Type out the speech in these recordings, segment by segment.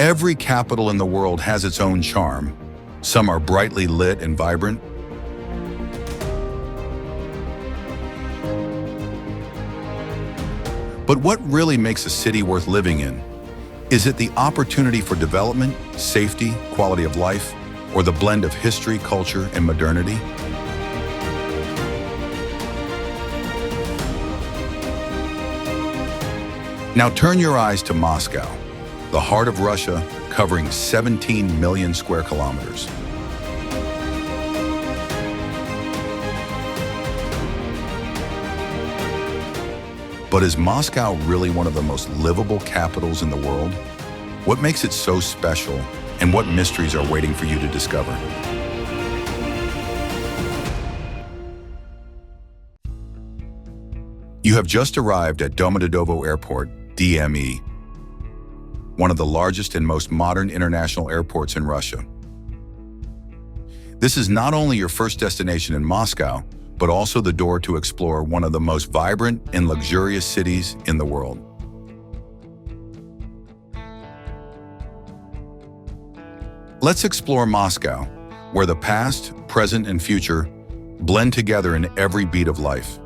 Every capital in the world has its own charm. Some are brightly lit and vibrant. But what really makes a city worth living in? Is it the opportunity for development, safety, quality of life, or the blend of history, culture, and modernity? Now turn your eyes to Moscow, the heart of Russia, covering 17 million square kilometers. But is Moscow really one of the most livable capitals in the world? What makes it so special, and what mysteries are waiting for you to discover? You have just arrived at Domodedovo Airport, DME, one of the largest and most modern international airports in Russia. This is not only your first destination in Moscow, but also the door to explore one of the most vibrant and luxurious cities in the world. Let's explore Moscow, where the past, present, and future blend together in every beat of life.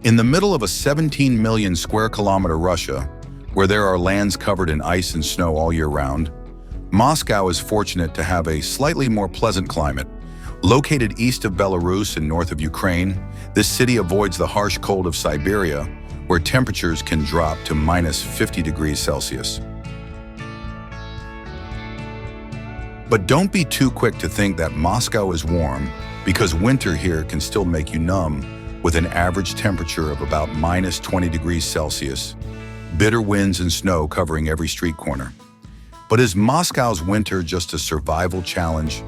In the middle of a 17 million square kilometer Russia, where there are lands covered in ice and snow all year round, Moscow is fortunate to have a slightly more pleasant climate. Located east of Belarus and north of Ukraine, this city avoids the harsh cold of Siberia, where temperatures can drop to minus 50 degrees Celsius. But don't be too quick to think that Moscow is warm, because winter here can still make you numb, with an average temperature of about minus 20 degrees Celsius, bitter winds and snow covering every street corner. But is Moscow's winter just a survival challenge,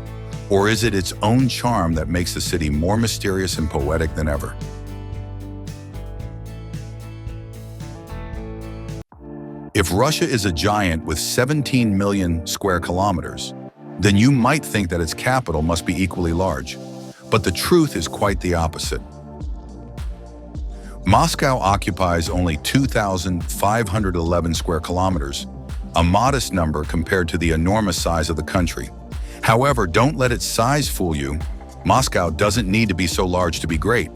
or is it its own charm that makes the city more mysterious and poetic than ever? If Russia is a giant with 17 million square kilometers, then you might think that its capital must be equally large. But the truth is quite the opposite. Moscow occupies only 2,511 square kilometers, a modest number compared to the enormous size of the country. However, don't let its size fool you. Moscow doesn't need to be so large to be great.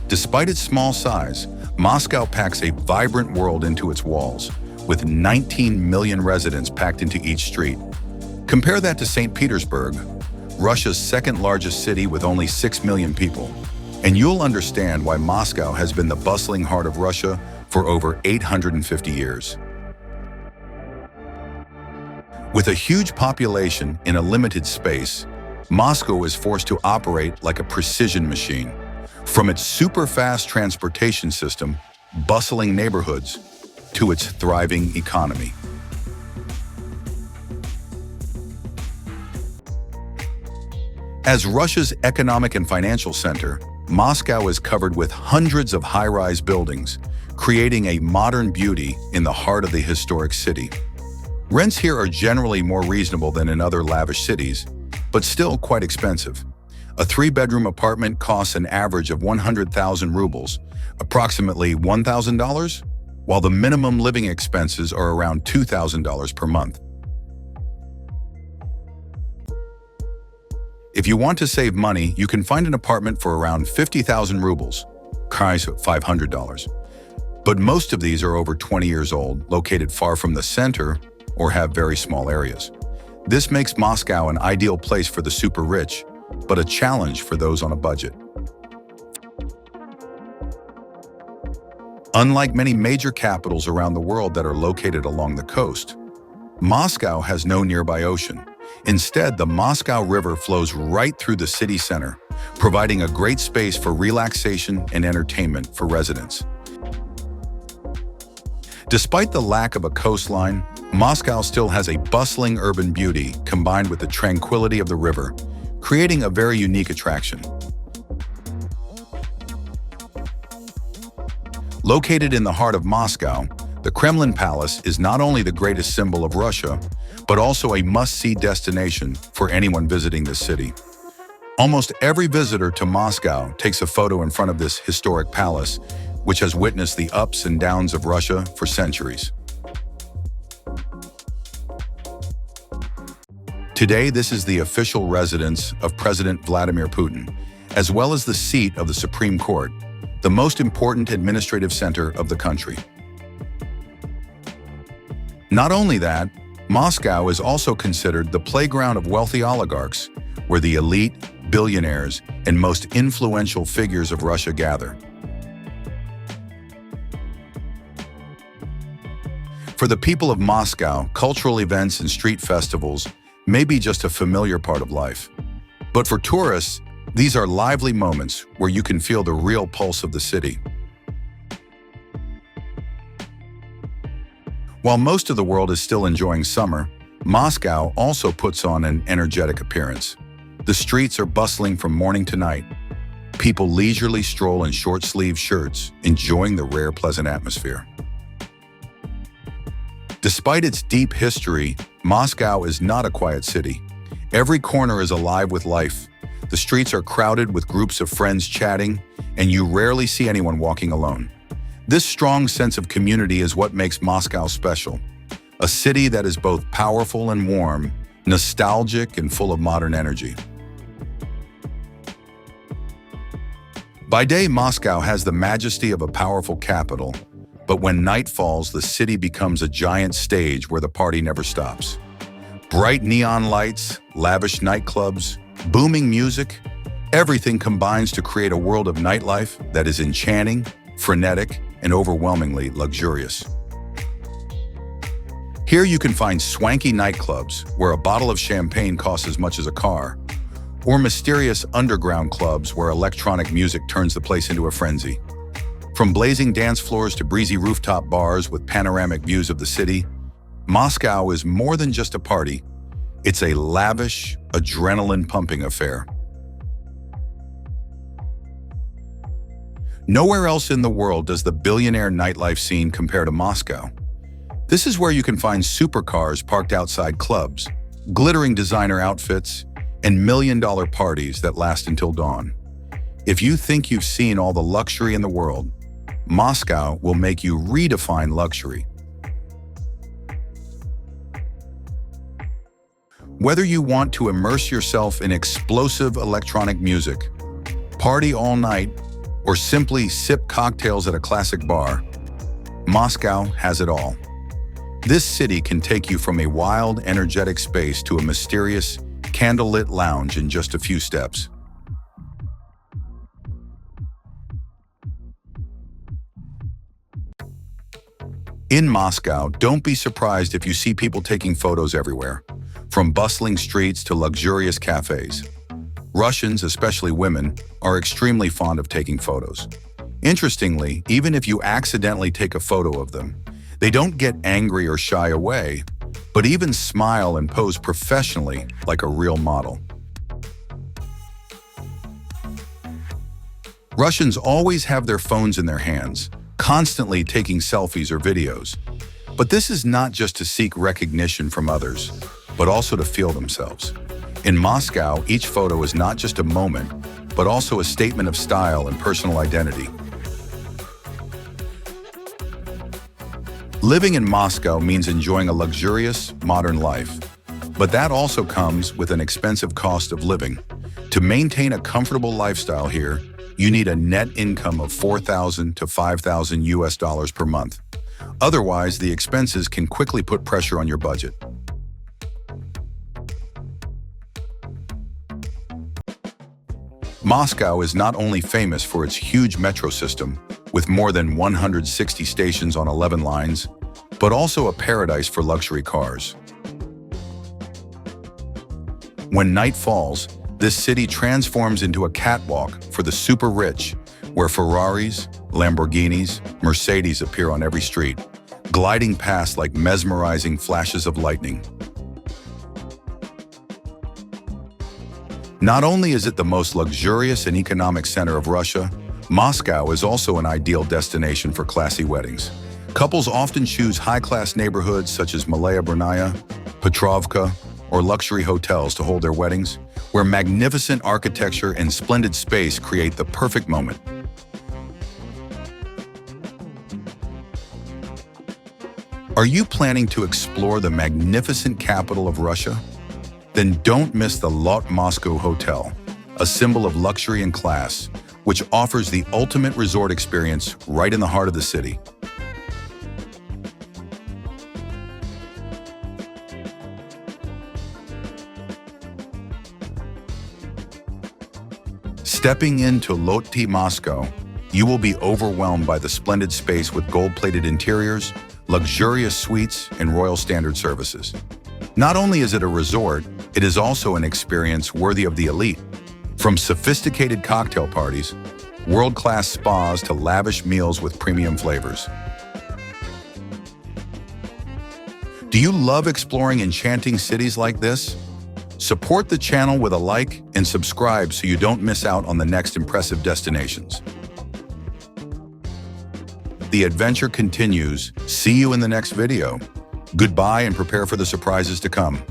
Despite its small size, Moscow packs a vibrant world into its walls, with 19 million residents packed into each street. Compare that to St. Petersburg, Russia's second largest city with only 6 million people, and you'll understand why Moscow has been the bustling heart of Russia for over 850 years. With a huge population in a limited space, Moscow is forced to operate like a precision machine. From its super-fast transportation system, bustling neighborhoods, to its thriving economy. As Russia's economic and financial center, Moscow is covered with hundreds of high-rise buildings, creating a modern beauty in the heart of the historic city. Rents here are generally more reasonable than in other lavish cities, but still quite expensive. A 3-bedroom apartment costs an average of 100,000 rubles, approximately $1,000, while the minimum living expenses are around $2,000 per month. If you want to save money, you can find an apartment for around 50,000 rubles, $500. But most of these are over 20 years old, located far from the center, or have very small areas. This makes Moscow an ideal place for the super rich, but a challenge for those on a budget. Unlike many major capitals around the world that are located along the coast, Moscow has no nearby ocean. Instead, the Moscow River flows right through the city center, providing a great space for relaxation and entertainment for residents. Despite the lack of a coastline, Moscow still has a bustling urban beauty combined with the tranquility of the river, creating a very unique attraction. Located in the heart of Moscow, the Kremlin Palace is not only the greatest symbol of Russia, but also a must-see destination for anyone visiting this city. Almost every visitor to Moscow takes a photo in front of this historic palace, which has witnessed the ups and downs of Russia for centuries. Today, this is the official residence of President Vladimir Putin, as well as the seat of the Supreme Court, the most important administrative center of the country. Not only that, Moscow is also considered the playground of wealthy oligarchs, where the elite, billionaires, and most influential figures of Russia gather. For the people of Moscow, cultural events and street festivals may be just a familiar part of life. But for tourists, these are lively moments where you can feel the real pulse of the city. While most of the world is still enjoying summer, Moscow also puts on an energetic appearance. The streets are bustling from morning to night. People leisurely stroll in short-sleeved shirts, enjoying the rare, pleasant atmosphere. Despite its deep history, Moscow is not a quiet city. Every corner is alive with life. The streets are crowded with groups of friends chatting, and you rarely see anyone walking alone. This strong sense of community is what makes Moscow special. A city that is both powerful and warm, nostalgic and full of modern energy. By day, Moscow has the majesty of a powerful capital, but when night falls, the city becomes a giant stage where the party never stops. Bright neon lights, lavish nightclubs, booming music, everything combines to create a world of nightlife that is enchanting, frenetic, and overwhelmingly luxurious. Here you can find swanky nightclubs where a bottle of champagne costs as much as a car, or mysterious underground clubs where electronic music turns the place into a frenzy. From blazing dance floors to breezy rooftop bars with panoramic views of the city, Moscow is more than just a party. It's a lavish, adrenaline-pumping affair. Nowhere else in the world does the billionaire nightlife scene compare to Moscow. This is where you can find supercars parked outside clubs, glittering designer outfits, and million-dollar parties that last until dawn. If you think you've seen all the luxury in the world, Moscow will make you redefine luxury. Whether you want to immerse yourself in explosive electronic music, party all night, or simply sip cocktails at a classic bar, Moscow has it all. This city can take you from a wild, energetic space to a mysterious, candlelit lounge in just a few steps. In Moscow, don't be surprised if you see people taking photos everywhere, from bustling streets to luxurious cafes. Russians, especially women, are extremely fond of taking photos. Interestingly, even if you accidentally take a photo of them, they don't get angry or shy away, but even smile and pose professionally like a real model. Russians always have their phones in their hands, constantly taking selfies or videos. But this is not just to seek recognition from others, but also to feel themselves. In Moscow, each photo is not just a moment, but also a statement of style and personal identity. Living in Moscow means enjoying a luxurious, modern life. But that also comes with an expensive cost of living. To maintain a comfortable lifestyle here, you need a net income of $4,000 to $5,000 per month. Otherwise, the expenses can quickly put pressure on your budget. Moscow is not only famous for its huge metro system, with more than 160 stations on 11 lines, but also a paradise for luxury cars. When night falls, this city transforms into a catwalk for the super rich, where Ferraris, Lamborghinis, Mercedes appear on every street, gliding past like mesmerizing flashes of lightning. Not only is it the most luxurious and economic center of Russia, Moscow is also an ideal destination for classy weddings. Couples often choose high-class neighborhoods such as Malaya Brunaya, Petrovka, or luxury hotels to hold their weddings, where magnificent architecture and splendid space create the perfect moment. Are you planning to explore the magnificent capital of Russia? Then don't miss the Lot Moscow Hotel, a symbol of luxury and class, which offers the ultimate resort experience right in the heart of the city. Stepping into Lot Moscow, you will be overwhelmed by the splendid space with gold-plated interiors, luxurious suites, and royal standard services. Not only is it a resort, it is also an experience worthy of the elite. From sophisticated cocktail parties, world-class spas to lavish meals with premium flavors. Do you love exploring enchanting cities like this? Support the channel with a like and subscribe so you don't miss out on the next impressive destinations. The adventure continues. See you in the next video. Goodbye and prepare for the surprises to come.